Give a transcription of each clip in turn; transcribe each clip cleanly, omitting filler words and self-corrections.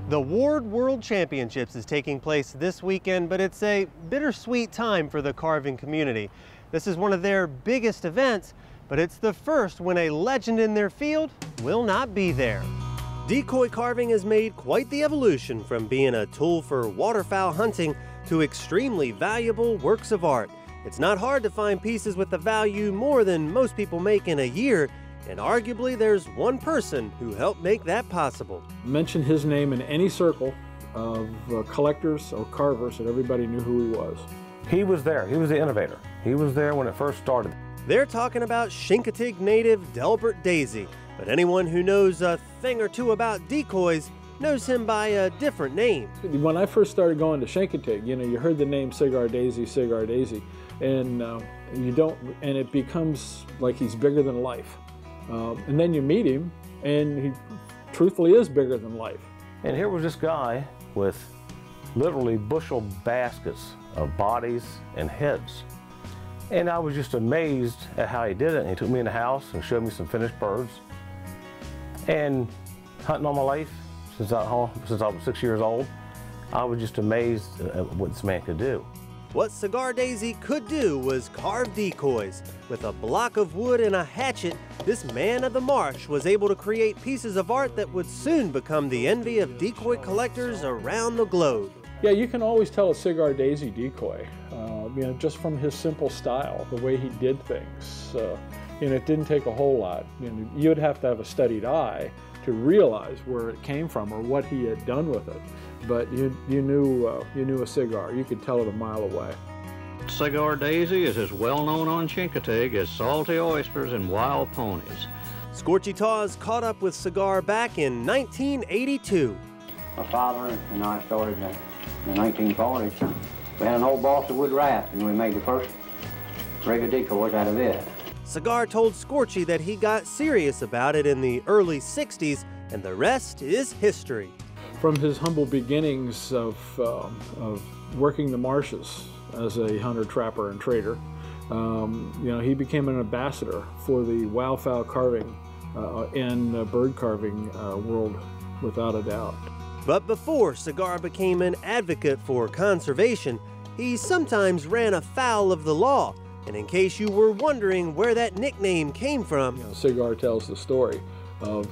The Ward World Championships is taking place this weekend, but it's a bittersweet time for the carving community. This is one of their biggest events, but it's the first when a legend in their field will not be there. Decoy carving has made quite the evolution from being a tool for waterfowl hunting to extremely valuable works of art. It's not hard to find pieces with a value more than most people make in a year, and arguably there's one person who helped make that possible. Mention his name in any circle of collectors or carvers and everybody knew who he was. He was there. He was the innovator. He was there when it first started. They're talking about Chincoteague native Cigar Daisey, but anyone who knows a thing or two about decoys knows him by a different name. When I first started going to Chincoteague, you heard the name Cigar Daisey, and and it becomes like he's bigger than life. And then you meet him, and he truthfully is bigger than life. And here was this guy with literally bushel baskets of bodies and heads. And I was just amazed at how he did it. And he took me in the house and showed me some finished birds. And hunting all my life, since I was 6 years old, I was just amazed at what this man could do. What Cigar Daisey could do was carve decoys. With a block of wood and a hatchet, this man of the marsh was able to create pieces of art that would soon become the envy of decoy collectors around the globe. Yeah, you can always tell a Cigar Daisey decoy, just from his simple style, the way he did things. It didn't take a whole lot. You'd have to have a studied eye to realize where it came from or what he had done with it. But you knew a cigar. You could tell it a mile away. Cigar Daisey is as well known on Chincoteague as salty oysters and wild ponies. Scorchy Taws caught up with Cigar back in 1982. My father and I started in the 1940s. We had an old balsa wood raft, and we made the first regular decoys out of it. Cigar told Scorchy that he got serious about it in the early 60s, and the rest is history. From his humble beginnings of working the marshes as a hunter, trapper, and trader, he became an ambassador for the wildfowl carving and bird carving world, without a doubt. But before Cigar became an advocate for conservation, he sometimes ran afoul of the law. And in case you were wondering where that nickname came from, Cigar tells the story of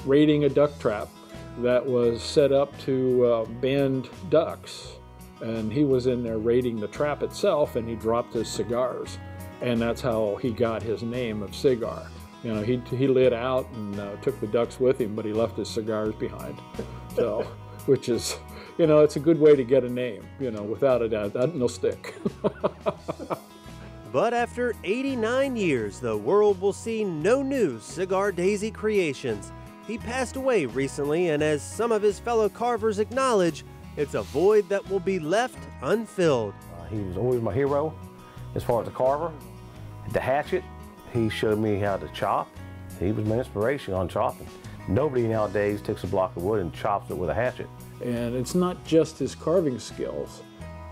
raiding a duck trap that was set up to band ducks, and he was in there raiding the trap itself, and he dropped his cigars, and that's how he got his name of Cigar. He lit out and took the ducks with him, but he left his cigars behind. So, which is, it's a good way to get a name, without a doubt. That'll stick. But after 89 years, the world will see no new Cigar Daisey creations. He passed away recently, and as some of his fellow carvers acknowledge, it's a void that will be left unfilled. He was always my hero as far as the carver. The hatchet, he showed me how to chop. He was my inspiration on chopping. Nobody nowadays takes a block of wood and chops it with a hatchet. And it's not just his carving skills.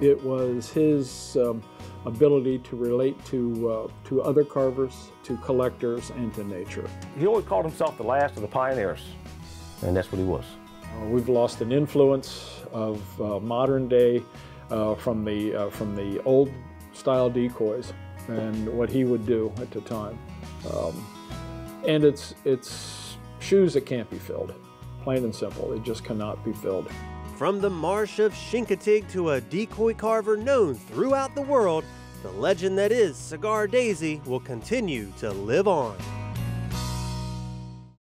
It was his ability to relate to other carvers, to collectors, and to nature. He always called himself the last of the pioneers, and that's what he was. We've lost an influence of modern day from the old style decoys and what he would do at the time. And it's shoes that can't be filled, plain and simple. They just cannot be filled. From the marsh of Chincoteague to a decoy carver known throughout the world, the legend that is Cigar Daisey will continue to live on.